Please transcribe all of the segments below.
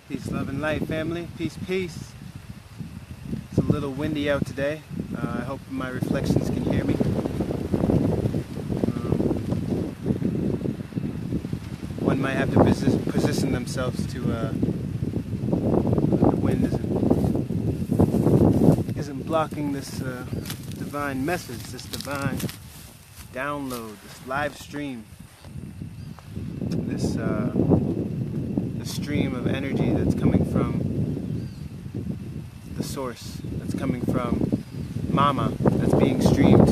Peace, love, and light, family. Peace, peace. It's a little windy out today. I hope my reflections can hear me. One might have to position themselves to the wind isn't blocking this divine message, this divine download, this live stream, this stream of energy that's coming from the source, that's coming from Mama, that's being streamed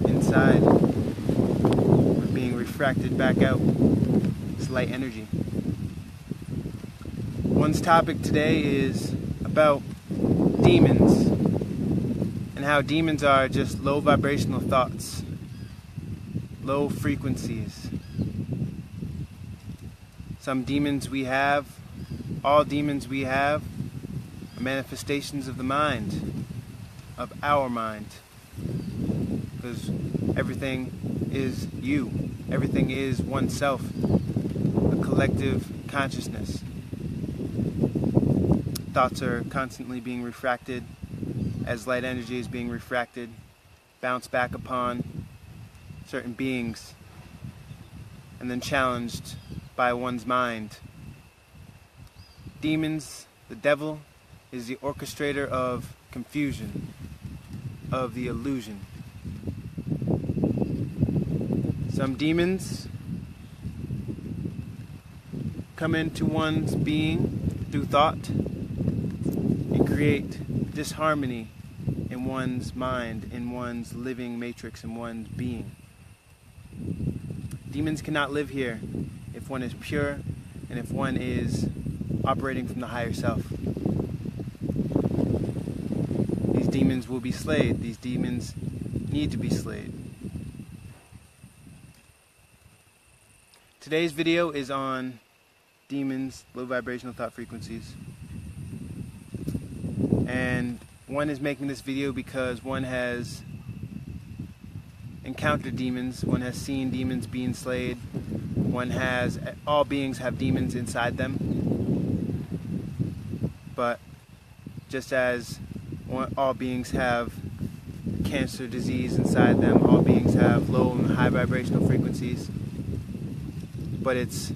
inside, or being refracted back out. This light energy. One's topic today is about demons, and how demons are just low vibrational thoughts, low frequencies. Some demons we have, all demons we have, are manifestations of the mind, of our mind. Because everything is you, everything is oneself, a collective consciousness. Thoughts are constantly being refracted as light energy is being refracted, bounced back upon certain beings, and then challenged by one's mind. Demons, the devil, is the orchestrator of confusion, of the illusion. Some demons come into one's being through thought and create disharmony in one's mind, in one's living matrix, in one's being. Demons cannot live here if one is pure and if one is operating from the higher self. These demons will be slayed. These demons need to be slayed. Today's video is on demons, low vibrational thought frequencies. And one is making this video because one has encountered demons, one has seen demons being slayed, all beings have demons inside them. But just as all beings have cancer disease inside them, all beings have low and high vibrational frequencies, but it's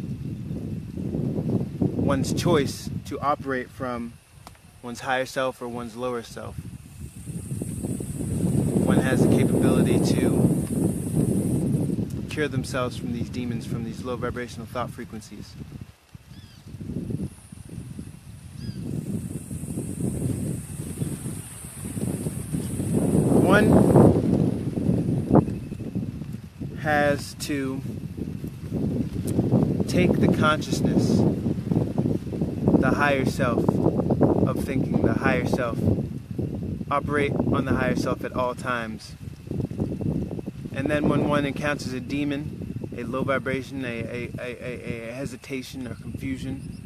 one's choice to operate from one's higher self or one's lower self. One has the capability to cure themselves from these demons, from these low vibrational thought frequencies. One has to take the consciousness, the higher self of thinking, the higher self, operate on the higher self at all times. And then when one encounters a demon, a low vibration, a hesitation or confusion,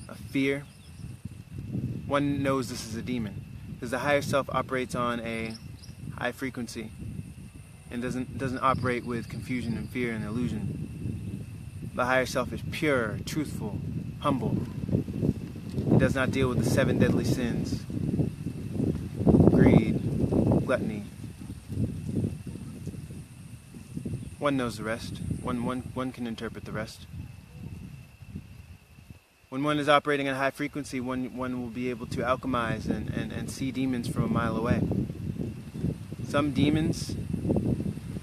a fear, one knows this is a demon. Because the higher self operates on a high frequency and doesn't operate with confusion and fear and illusion. The higher self is pure, truthful, humble. It does not deal with the 7 deadly sins: greed, gluttony. One knows the rest. One can interpret the rest. When one is operating at a high frequency, one will be able to alchemize and see demons from a mile away. Some demons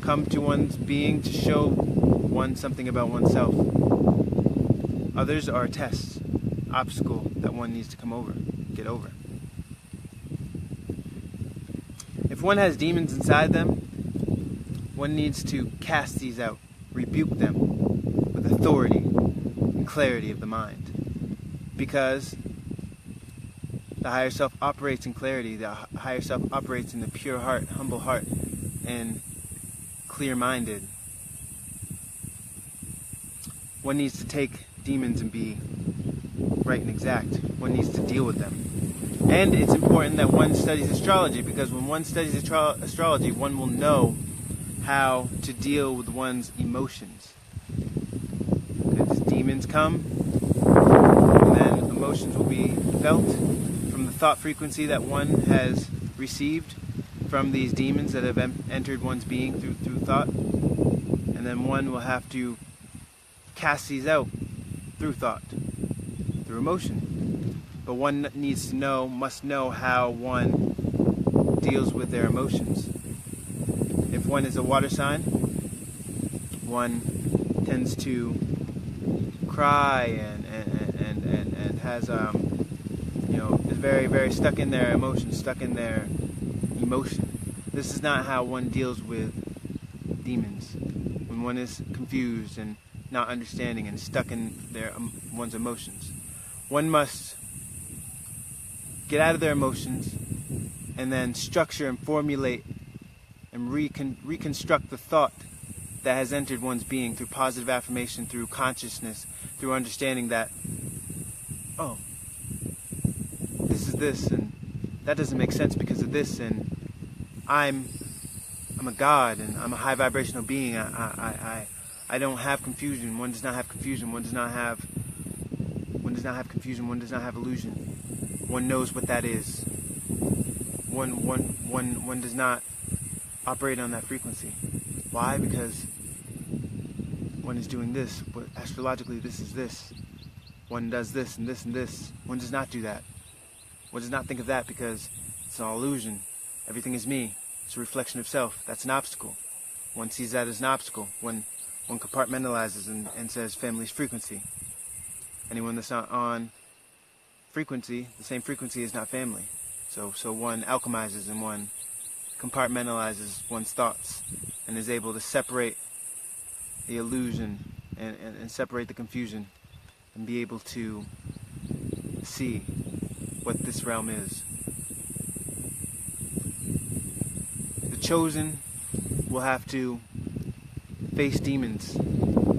come to one's being to show one something about oneself. Others are tests, obstacle that one needs to get over. If one has demons inside them, one needs to cast these out, rebuke them with authority and clarity of the mind. Because the higher self operates in clarity, the higher self operates in the pure heart, humble heart, and clear-minded. One needs to take demons and be right and exact. One needs to deal with them. And it's important that one studies astrology, because when one studies astrology, one will know how to deal with one's emotions. Because demons come, emotions will be felt from the thought frequency that one has received from these demons that have entered one's being through thought. And then one will have to cast these out through thought, through emotion. But one needs to know, must know how one deals with their emotions. If one is a water sign, one tends to cry and has is very, very stuck in their emotions, stuck in their emotion. This is not how one deals with demons. When one is confused and not understanding and stuck in one's emotions, one must get out of their emotions and then structure and formulate and reconstruct the thought that has entered one's being through positive affirmation, through consciousness, through understanding that, oh, this is this, and that doesn't make sense because of this, and I'm a God, and I'm a high vibrational being. I don't have confusion. One does not have confusion. One does not have confusion. One does not have illusion. One knows what that is. One does not operate on that frequency. Why? Because one is doing this, but astrologically this is this. One does this and this and this. One does not do that. One does not think of that because it's all illusion. Everything is me. It's a reflection of self. That's an obstacle. One sees that as an obstacle. One compartmentalizes and says family's frequency. Anyone that's not on frequency, the same frequency, is not family. So one alchemizes and one compartmentalizes one's thoughts and is able to separate the illusion and separate the confusion and be able to see what this realm is. The chosen will have to face demons.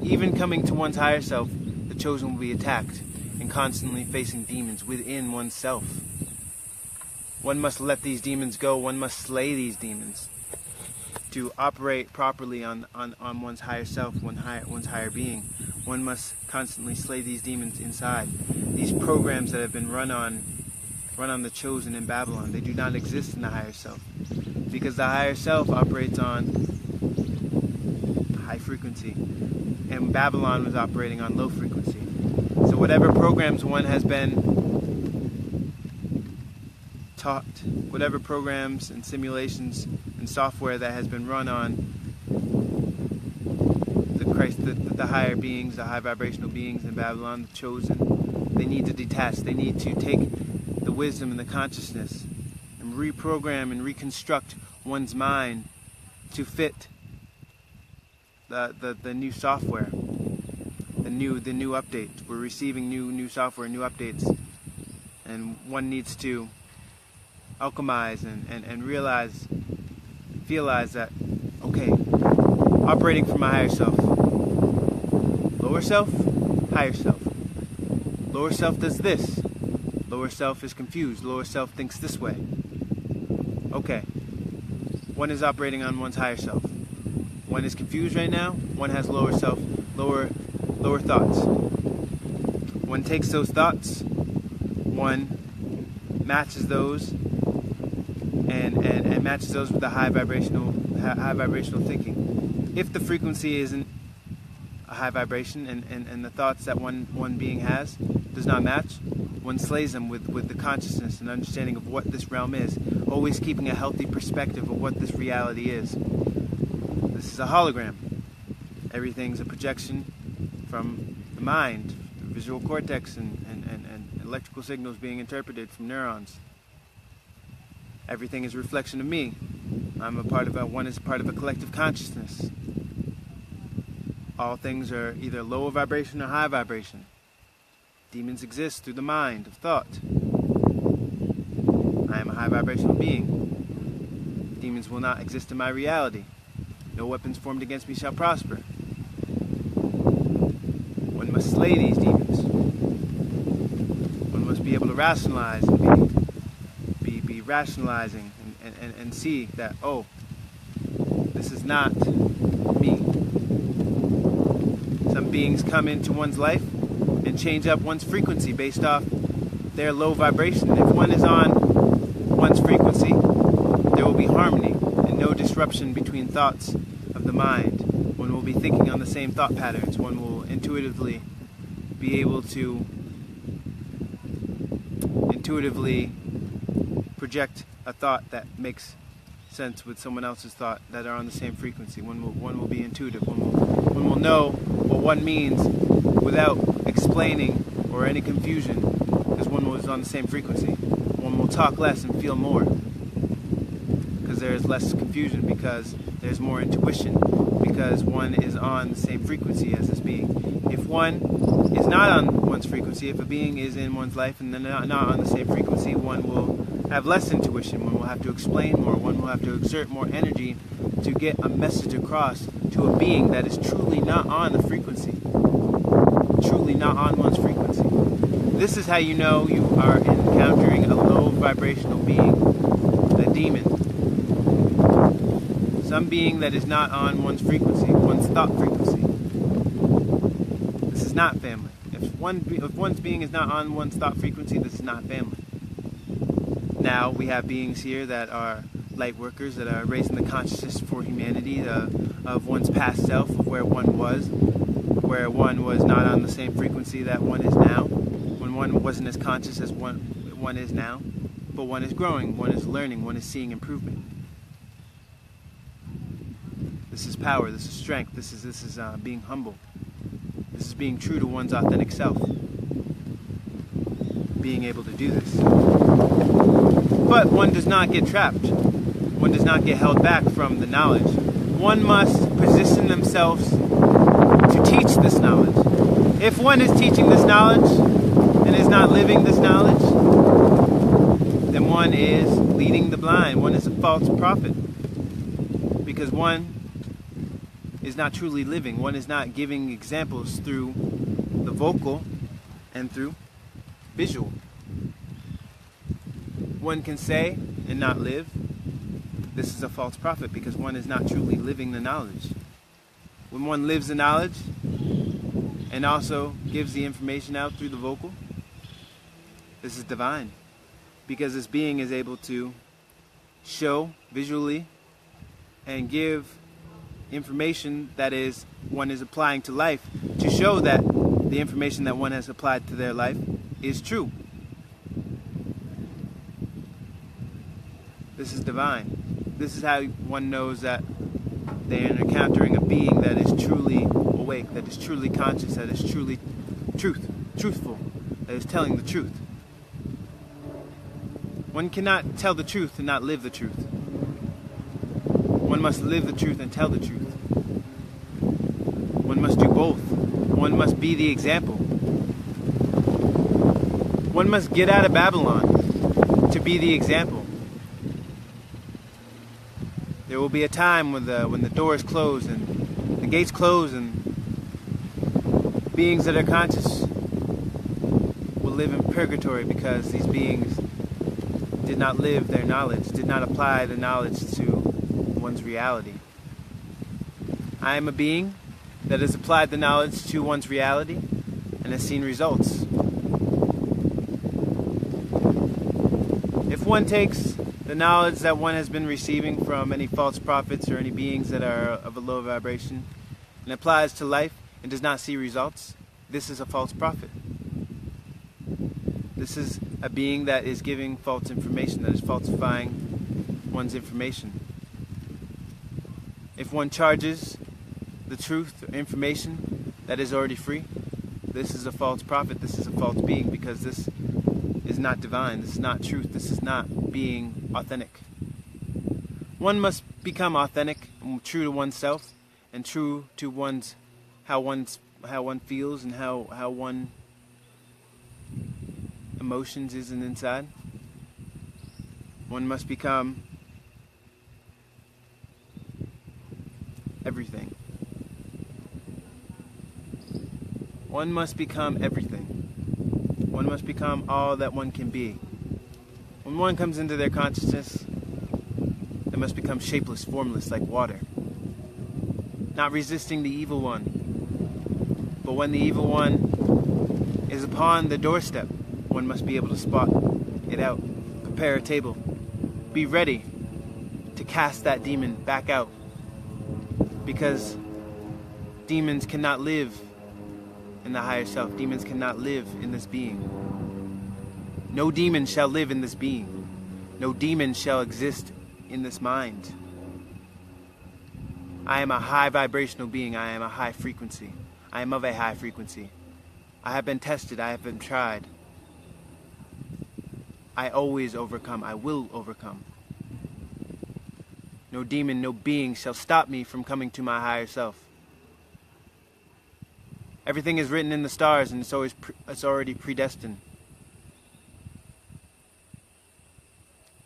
Even coming to one's higher self, the chosen will be attacked and constantly facing demons within oneself. One must let these demons go. One must slay these demons to operate properly on one's higher self, one's higher being. One must constantly slay these demons inside. These programs that have been run on the chosen in Babylon, they do not exist in the higher self, because the higher self operates on high frequency, and Babylon was operating on low frequency. So whatever programs one has been taught, whatever programs and simulations and software that has been run on the higher beings, the high vibrational beings in Babylon, the chosen, they need to detach. They need to take the wisdom and the consciousness and reprogram and reconstruct one's mind to fit the new software, the new updates. We're receiving new software, new updates, and one needs to alchemize and realize that, okay, operating from my higher self. Lower self, higher self. Lower self does this. Lower self is confused. Lower self thinks this way. Okay. One is operating on one's higher self. One is confused right now. One has lower self, lower thoughts. One takes those thoughts. One matches those and matches those with the high vibrational thinking. If the frequency isn't a high vibration and the thoughts that one being has does not match, one slays them with the consciousness and understanding of what this realm is, always keeping a healthy perspective of what this reality is. This is a hologram. Everything's a projection from the mind, the visual cortex and electrical signals being interpreted from neurons. Everything is a reflection of me. One is a part of a collective consciousness. All things are either lower vibration or high vibration. Demons exist through the mind of thought. I am a high vibrational being. Demons will not exist in my reality. No weapons formed against me shall prosper. One must slay these demons. One must be able to rationalize and be rationalizing and see that, oh, this is not me. Some beings come into one's life and change up one's frequency based off they're low vibration. If one is on one's frequency, there will be harmony and no disruption between thoughts of the mind. One will be thinking on the same thought patterns. One will intuitively be able to project a thought that makes sense with someone else's thought that are on the same frequency. One will be intuitive. One will know what one means without explaining or any confusion, because one was on the same frequency. One will talk less and feel more, because there is less confusion, because there's more intuition, because one is on the same frequency as this being. If one is not on one's frequency, if a being is in one's life and they're not on the same frequency, one will have less intuition. One will have to explain more. One will have to exert more energy to get a message across to a being that is truly not on the frequency, truly not on one's frequency. This is how you know you are encountering a low vibrational being, a demon. Some being that is not on one's frequency, one's thought frequency. This is not family. If one's being is not on one's thought frequency, this is not family. Now we have beings here that are light workers, that are raising the consciousness for humanity of one's past self, of where one was not on the same frequency that one is now, when one wasn't as conscious as one is now, but one is growing, one is learning, one is seeing improvement. This is power, this is strength, this is being humble. This is being true to one's authentic self. Being able to do this. But one does not get trapped. One does not get held back from the knowledge. One must position themselves to teach this knowledge. If one is teaching this knowledge and is not living this knowledge, then one is leading the blind. One is a false prophet. Because one is not truly living. One is not giving examples through the vocal and through visual. One can say and not live. This is a false prophet because one is not truly living the knowledge. When one lives the knowledge and also gives the information out through the vocal, this is divine. Because this being is able to show visually and give information that is one is applying to life, to show that the information that one has applied to their life is true. This is divine. This is how one knows that they are encountering a being that is truly awake, that is truly conscious, that is truly truthful, that is telling the truth. One cannot tell the truth and not live the truth. One must live the truth and tell the truth. One must do both. One must be the example. One must get out of Babylon to be the example. There will be a time when the doors close and the gates close, and beings that are conscious will live in purgatory because these beings did not live their knowledge, did not apply the knowledge to one's reality. I am a being that has applied the knowledge to one's reality and has seen results. If one takes the knowledge that one has been receiving from any false prophets or any beings that are of a low vibration and applies to life and does not see results, this is a false prophet. This is a being that is giving false information, that is falsifying one's information. If one charges the truth or information that is already free, this is a false prophet, this is a false being, because this is not divine, this is not truth, this is not being authentic. One must become authentic and true to oneself and true to how one feels and how one emotions is inside. One must become everything. One must become everything. One must become all that one can be. When one comes into their consciousness, they must become shapeless, formless, like water. Not resisting the evil one. But when the evil one is upon the doorstep, one must be able to spot it out, prepare a table, be ready to cast that demon back out, because demons cannot live in the higher self. Demons cannot live in this being. No demon shall live in this being. No demon shall exist in this mind. I am a high vibrational being. I am a high frequency. I am of a high frequency. I have been tested. I have been tried. I always overcome. I will overcome. No demon, no being shall stop me from coming to my higher self. Everything is written in the stars, and it's already predestined.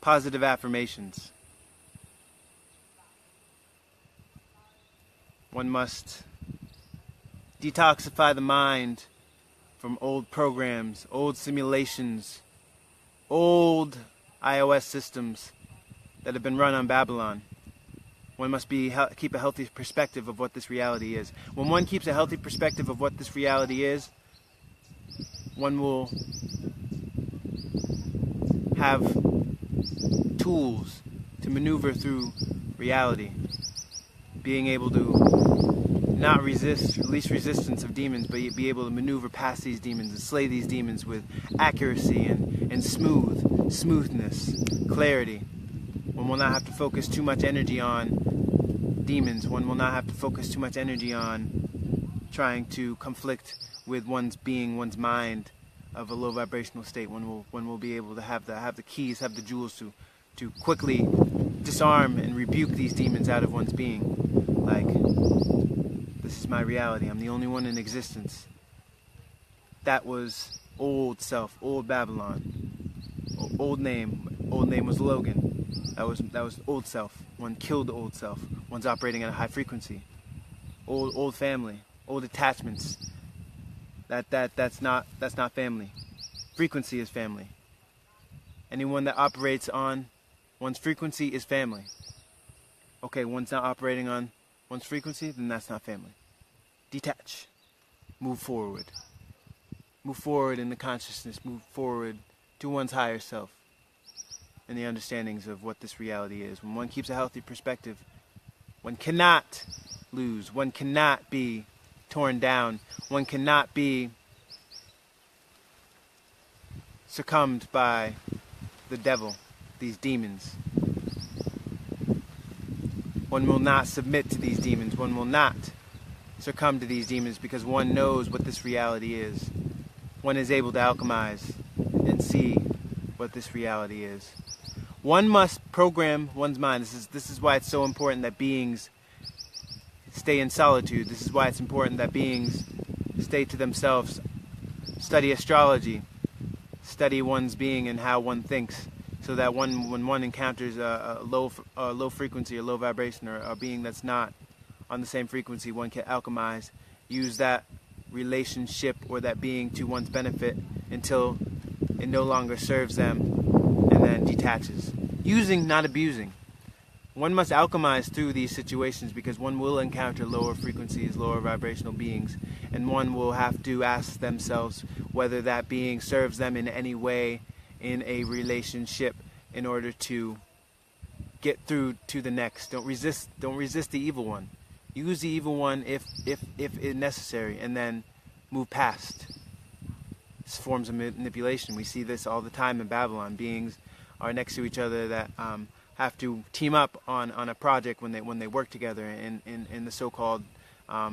Positive affirmations. One must detoxify the mind from old programs, old simulations, old iOS systems that have been run on Babylon. One must keep a healthy perspective of what this reality is. When one keeps a healthy perspective of what this reality is, one will have tools to maneuver through reality, being able to not resist, least resistance of demons, but be able to maneuver past these demons and slay these demons with accuracy and smoothness, clarity. One will not have to focus too much energy on demons. One will not have to focus too much energy on trying to conflict with one's being, one's mind of a low vibrational state. One will be able to have the keys, have the jewels to quickly disarm and rebuke these demons out of one's being. Like, this is my reality. I'm the only one in existence. That was old self, old Babylon. Old name was Logan. That was old self. One killed the old self. One's operating at a high frequency. Old family, old attachments. That's not family. Frequency is family. Anyone that operates on one's frequency is family. Okay, one's not operating on one's frequency, then that's not family. Detach. Move forward. Move forward in the consciousness. Move forward to one's higher self and the understandings of what this reality is. When one keeps a healthy perspective, one cannot lose. One cannot be torn down. One cannot be succumbed by the devil, these demons. One will not submit to these demons. One will not succumb to these demons because one knows what this reality is. One is able to alchemize and see what this reality is. One must program one's mind. This is why it's so important that beings stay in solitude. This is why it's important that beings stay to themselves, study astrology, study one's being and how one thinks, so that when one encounters a low frequency or low vibration or a being that's not on the same frequency, one can alchemize, use that relationship or that being to one's benefit until it no longer serves them, and then detaches. Using, not abusing. One must alchemize through these situations because one will encounter lower frequencies, lower vibrational beings, and one will have to ask themselves whether that being serves them in any way in a relationship in order to get through to the next. Don't resist the evil one. Use the evil one if it's necessary, and then move past. It's forms of manipulation. We see this all the time in Babylon. Beings are next to each other that have to team up on a project when they work together in the so-called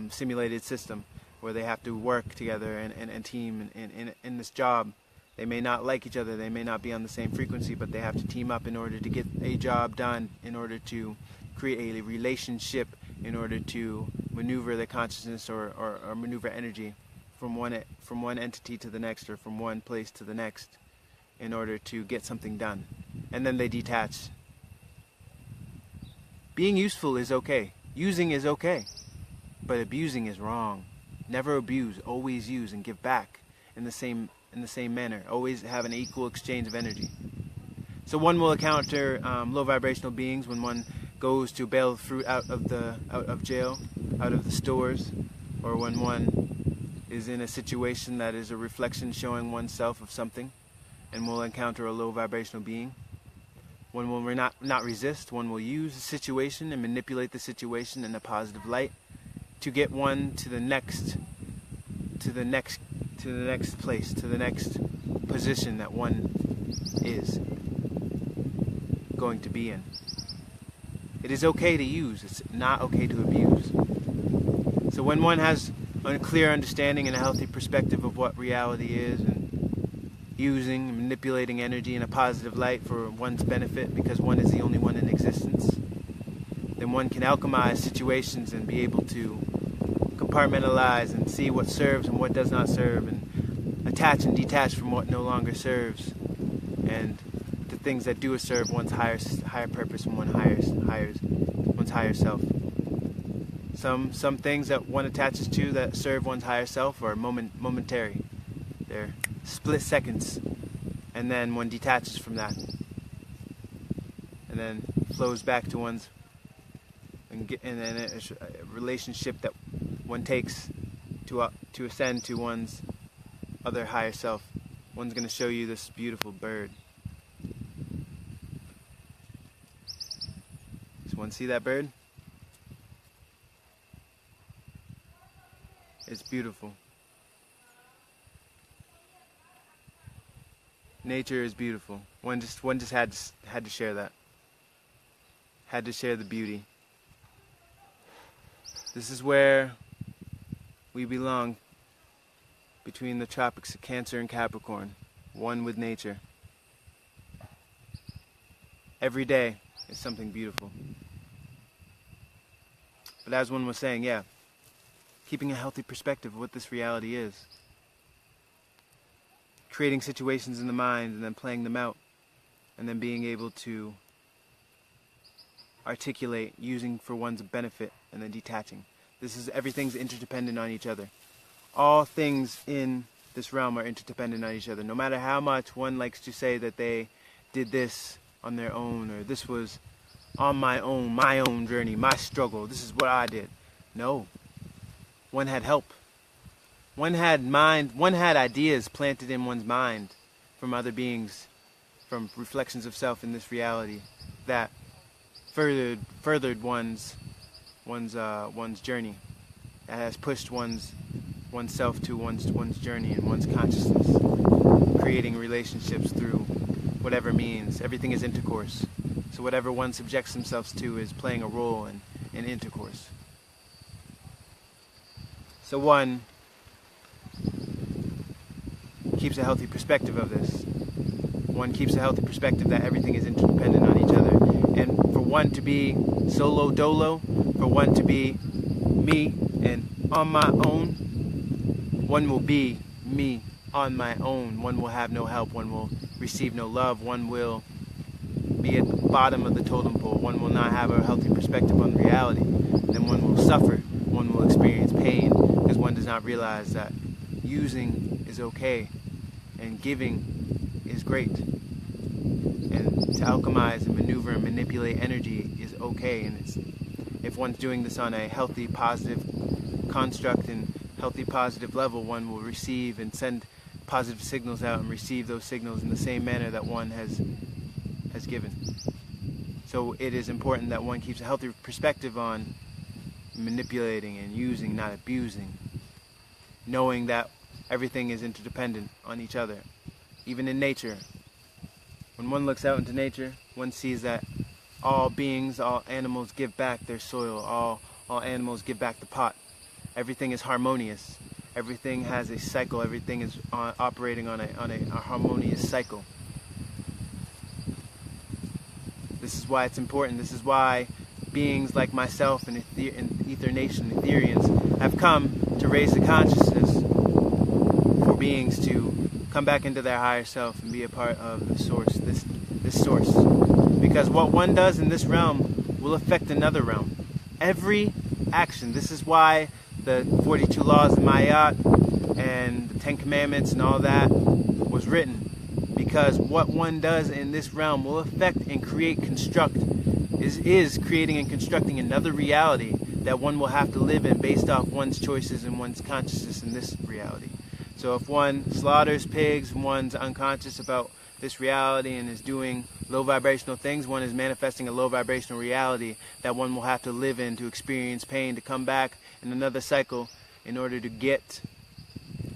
simulated system, where they have to work together and team in this job. They may not like each other, they may not be on the same frequency, but they have to team up in order to get a job done, in order to create a relationship, in order to maneuver the consciousness or maneuver energy from one entity to the next, or from one place to the next, in order to get something done. And then they detach. Being useful is okay. Using is okay. But abusing is wrong. Never abuse. Always use and give back in the same manner. Always have an equal exchange of energy. So one will encounter low vibrational beings when one goes to bail fruit out of jail, out of the stores, or when one is in a situation that is a reflection showing oneself of something. and will encounter a low vibrational being. One will not resist. One will use the situation and manipulate the situation in a positive light to get one to the next place, to the next position that one is going to be in. It is okay to use. It's not okay to abuse. So when one has a clear understanding and a healthy perspective of what reality is, and using and manipulating energy in a positive light for one's benefit, because one is the only one in existence, then one can alchemize situations and be able to compartmentalize and see what serves and what does not serve, and attach and detach from what no longer serves, and the things that do serve one's higher purpose and one's higher self. Some things that one attaches to that serve one's higher self are momentary. They're split seconds, and then one detaches from that, and then flows back to one's, and then it's a relationship that one takes to ascend to one's other higher self. One's going to show you this beautiful bird. Does one see that bird? It's beautiful. Nature is beautiful. One just had to share that. Had to share the beauty. This is where we belong, between the tropics of Cancer and Capricorn, one with nature. Every day is something beautiful. But as one was saying, yeah, keeping a healthy perspective of what this reality is. Creating situations in the mind and then playing them out, and then being able to articulate, using for one's benefit, and then detaching. Everything's interdependent on each other. All things in this realm are interdependent on each other. No matter how much one likes to say that they did this on their own, or this was on my own journey, my struggle, this is what I did. No. One had help. One had ideas planted in one's mind from other beings, from reflections of self in this reality, that furthered one's journey, that has pushed oneself to one's journey and one's consciousness, creating relationships through whatever means. Everything is intercourse. So whatever one subjects themselves to is playing a role in intercourse. So one keeps a healthy perspective of this. One keeps a healthy perspective that everything is interdependent on each other. And for one to be solo dolo, for one to be me and on my own, one will be me on my own. One will have no help. One will receive no love. One will be at the bottom of the totem pole. One will not have a healthy perspective on reality. Then one will suffer. One will experience pain, because one does not realize that using is okay and giving is great. And to alchemize and maneuver and manipulate energy is okay. And if one's doing this on a healthy, positive construct and healthy, positive level, one will receive and send positive signals out and receive those signals in the same manner that one has given. So it is important that one keeps a healthy perspective on manipulating and using, not abusing, knowing that everything is interdependent on each other. Even in nature, when one looks out into nature, one sees that all beings, all animals give back their soil, all animals give back the pot. Everything is harmonious. Everything has a cycle. Everything is operating on a harmonious cycle. This is why it's important. This is why beings like myself and Ether Nation, Etherians, have come to raise the consciousness for beings to come back into their higher self and be a part of the source, this source. Because what one does in this realm will affect another realm. Every action. This is why the 42 laws of Mayat and the 10 commandments and all that was written. Because what one does in this realm will affect and is creating and constructing another reality that one will have to live in based off one's choices and one's consciousness in this reality. So if one slaughters pigs, one's unconscious about this reality and is doing low vibrational things, one is manifesting a low vibrational reality that one will have to live in to experience pain, to come back in another cycle in order to get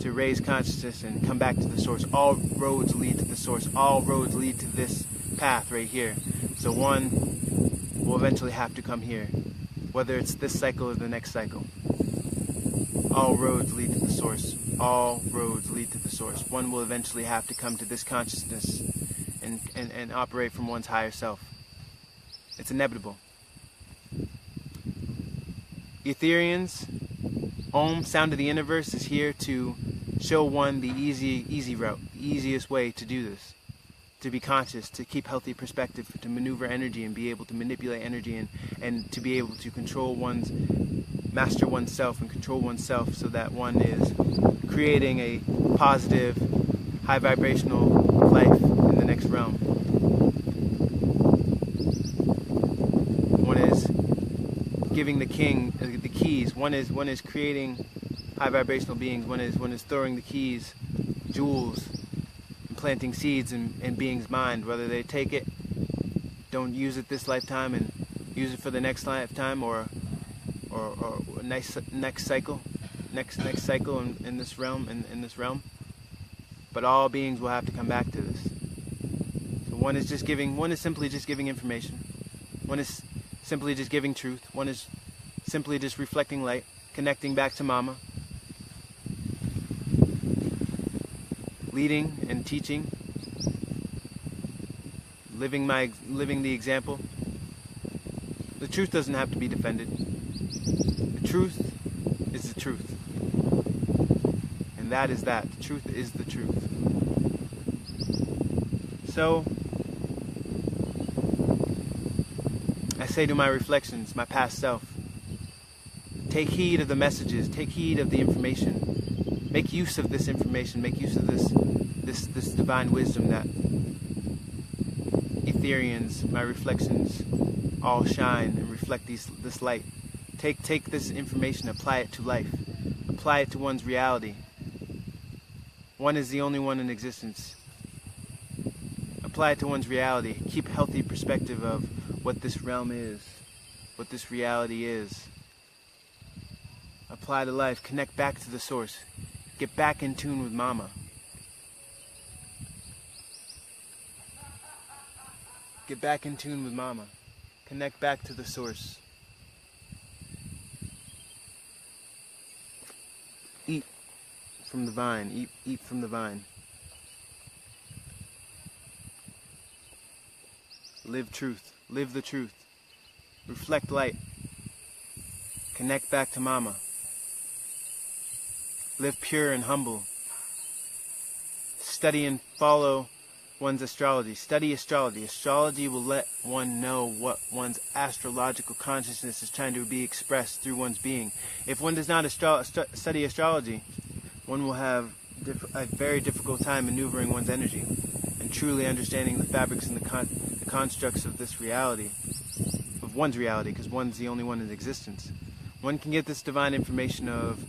to raise consciousness and come back to the source. All roads lead to the source. All roads lead to this path right here. So one will eventually have to come here, whether it's this cycle or the next cycle. All roads lead to the source. All roads lead to the source. One will eventually have to come to this consciousness and operate from one's higher self. It's inevitable. Etherians, Om, sound of the universe, is here to show one the easy route, the easiest way to do this. To be conscious, to keep healthy perspective, to maneuver energy and be able to manipulate energy and to be able to control master oneself and control oneself so that one is creating a positive, high vibrational life in the next realm. One is giving the king the keys. One is creating high vibrational beings. One is throwing the keys, jewels, and planting seeds in beings' mind. Whether they take it, don't use it this lifetime, and use it for the next lifetime, or next cycle in this realm. But all beings will have to come back to this. So one is simply just giving information. One is simply just giving truth. One is simply just reflecting light, connecting back to Mama, leading and teaching, living the example. The truth doesn't have to be defended. The truth is the truth. And that is that. The truth is the truth. So, I say to my reflections, my past self, take heed of the messages, take heed of the information. Make use of this information, make use of this divine wisdom that Etherians, my reflections, all shine and reflect this light. Take this information, apply it to life. Apply it to one's reality. One is the only one in existence. Apply it to one's reality. Keep healthy perspective of what this realm is, what this reality is. Apply to life. Connect back to the source. Get back in tune with Mama. Get back in tune with Mama. Connect back to the source. Eat from the vine. Eat from the vine. Live truth. Live the truth. Reflect light. Connect back to Mama. Live pure and humble. Study and follow one's astrology. Study astrology. Astrology will let one know what one's astrological consciousness is trying to be expressed through one's being. If one does not study astrology, one will have a very difficult time maneuvering one's energy and truly understanding the fabrics and the constructs of this reality, of one's reality, because one's the only one in existence. One can get this divine information of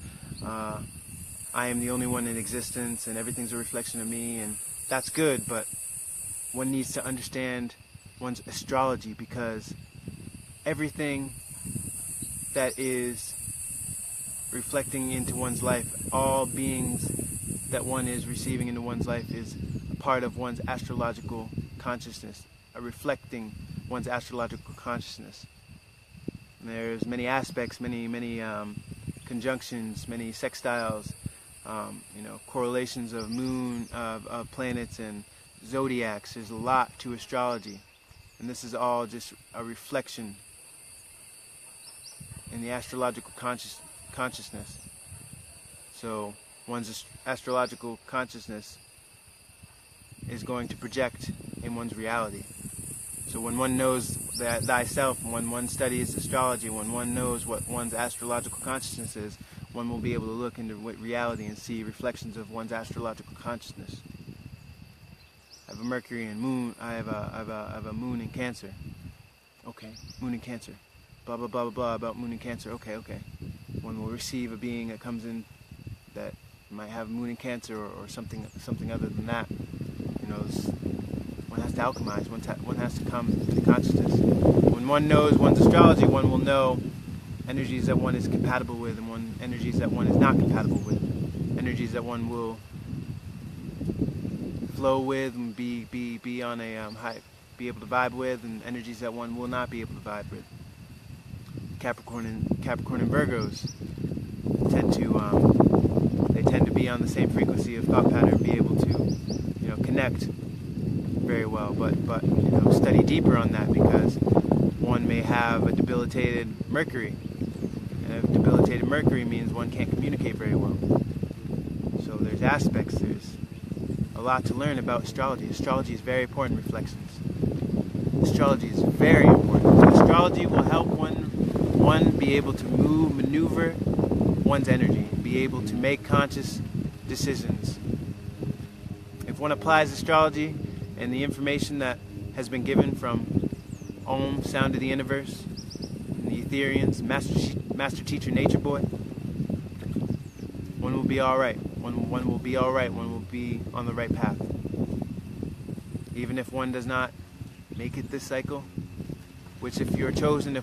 I am the only one in existence and everything's a reflection of me, and that's good, but one needs to understand one's astrology, because everything that is reflecting into one's life, all beings that one is receiving into one's life, is a part of one's astrological consciousness, reflecting one's astrological consciousness. And there's many aspects, many conjunctions, many sextiles, correlations of moon, of planets and zodiacs. There's a lot to astrology, and this is all just a reflection in the astrological consciousness. So one's astrological consciousness is going to project in one's reality. So when one knows that thyself, when one studies astrology, when one knows what one's astrological consciousness is, one will be able to look into reality and see reflections of one's astrological consciousness. I have a Mercury and Moon. I have a Moon in Cancer. Okay, Moon in Cancer. Blah blah blah blah blah about Moon in Cancer. Okay. One will receive a being that comes in that You might have moon in Cancer or something other than that. You know, one has to alchemize. One has to come to the consciousness. When one knows one's astrology, one will know energies that one is compatible with and energies that one is not compatible with. Energies that one will flow with and be on a be able to vibe with, and energies that one will not be able to vibe with. Capricorn and Virgos tend to be on the same frequency of thought pattern, be able to, you know, connect very well. But you know, study deeper on that, because one may have a debilitated Mercury, and if debilitated Mercury means one can't communicate very well. So there's aspects. There's a lot to learn about astrology. Astrology is very important. Reflections. Astrology is very important. Astrology will help one be able to maneuver one's energy, be able to make conscious decisions. If one applies astrology and the information that has been given from Om, sound of the universe, and the Etherians, master teacher, nature boy, one will be all right. One will be all right. One will be on the right path. Even if one does not make it this cycle, which if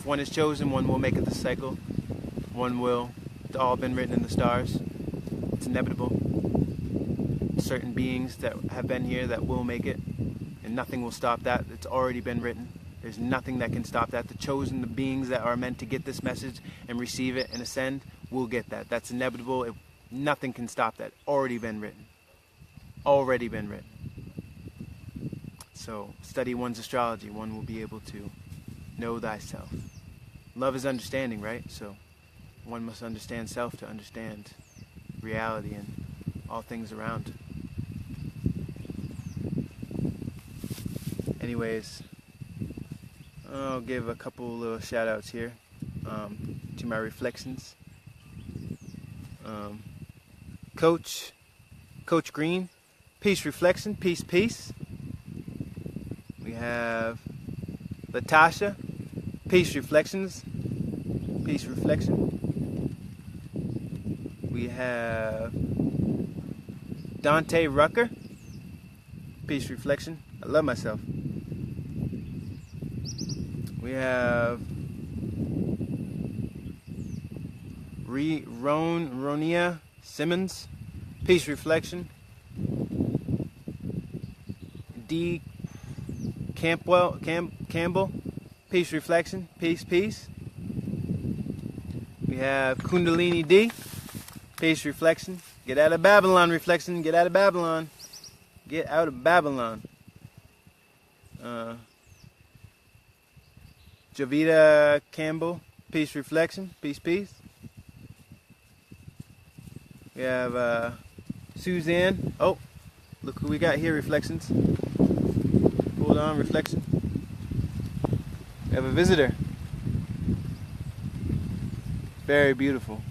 one is chosen, one will make it this cycle. One will. It's all been written in the stars. It's inevitable. Certain beings that have been here that will make it, and nothing will stop that. It's already been written. There's nothing that can stop that. The beings that are meant to get this message and receive it and ascend will get that. That's inevitable. Nothing can stop that. Already been written. Already been written. So study one's astrology. One will be able to know thyself. Love is understanding, right? So one must understand self to understand reality and all things around. Anyways, I'll give a couple little shout outs here to my reflections. Coach Green, peace reflection, peace. We have Latasha, peace reflections, peace reflection. We have Dante Rucker, peace reflection. I love myself. We have Ronia Simmons, peace reflection. D. Campbell, peace reflection, peace. We have Kundalini D, peace reflection. Get out of Babylon, reflection. Get out of Babylon. Get out of Babylon. Javita Campbell, peace reflection, peace. We have Suzanne. Oh, look who we got here, reflections. Hold on, reflection. We have a visitor. Very beautiful.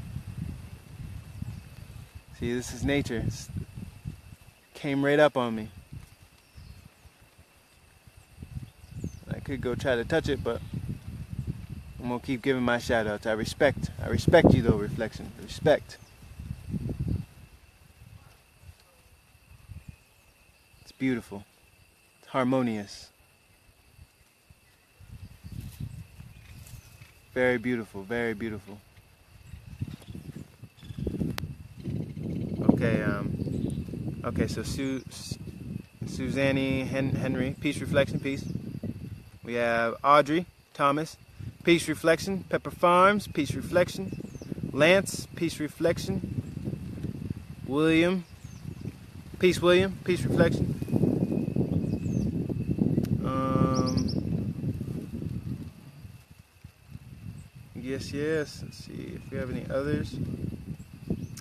See, this is nature. It came right up on me. I could go try to touch it, but I'm gonna keep giving my shout outs. I respect you though, reflection. Respect. It's beautiful. It's harmonious. Very beautiful, very beautiful. Okay, so Suzanne Henry, peace reflection, peace. We have Audrey Thomas, peace reflection. Pepper Farms, peace reflection. Lance, peace reflection. William, peace reflection. Yes. Let's see if we have any others.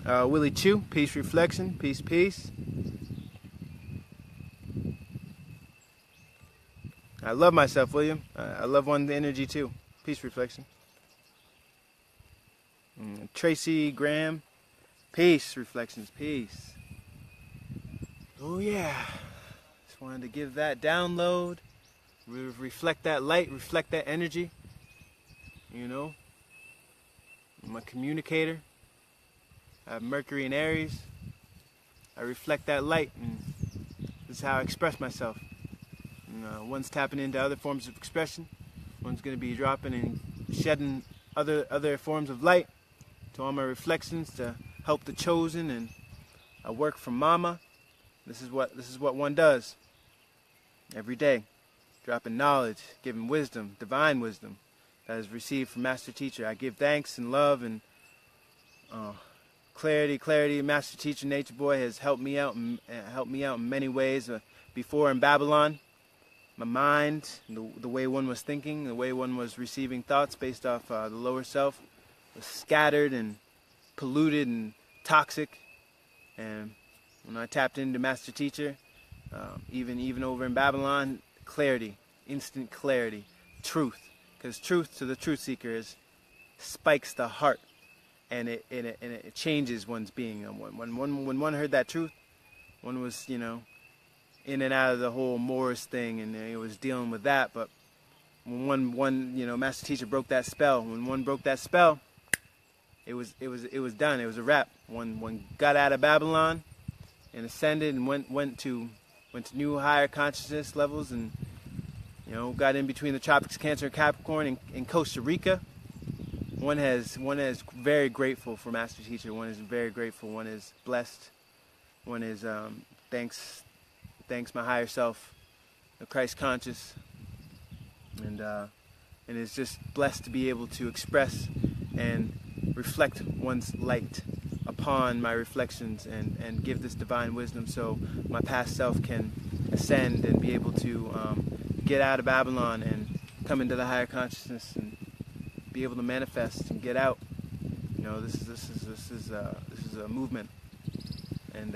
Willie Chu, peace reflection, peace. I love myself, William. I love one energy too. Peace reflection. Tracy Graham, peace reflections, peace. Oh yeah. Just wanted to give that download. Reflect that light, reflect that energy. You know, I'm a communicator. I have Mercury in Aries. I reflect that light, and this is how I express myself. One's tapping into other forms of expression. One's going to be dropping and shedding other forms of light to all my reflections to help the chosen and a work from Mama. This is what one does every day, dropping knowledge, giving wisdom, divine wisdom that is received from Master Teacher. I give thanks and love and clarity. Master Teacher Nature Boy has helped me out in many ways. Before in Babylon, my mind, the way one was thinking, the way one was receiving thoughts based off the lower self, was scattered and polluted and toxic. And when I tapped into Master Teacher, even over in Babylon, clarity, instant clarity, truth. Because truth to the truth seeker spikes the heart, and it changes one's being. When one heard that truth, one was in and out of the whole Morris thing, and it was dealing with that. But when one Master Teacher broke that spell. When one broke that spell, it was done. It was a wrap. One got out of Babylon and ascended and went to new higher consciousness levels, and got in between the tropics, Cancer and Capricorn in Costa Rica. One is very grateful for Master Teacher. One is very grateful. One is blessed. One is thanks my higher self, the Christ conscious, and is just blessed to be able to express and reflect one's light upon my reflections and give this divine wisdom so my past self can ascend and be able to get out of Babylon and come into the higher consciousness and be able to manifest and get out. This is a movement, and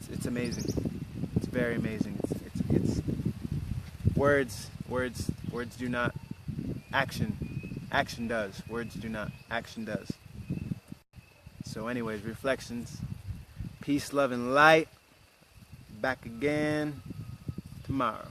it's amazing. It's very amazing. It's words do not, action does. Words do not, action does. So anyways, reflections, peace, love, and light. Back again tomorrow.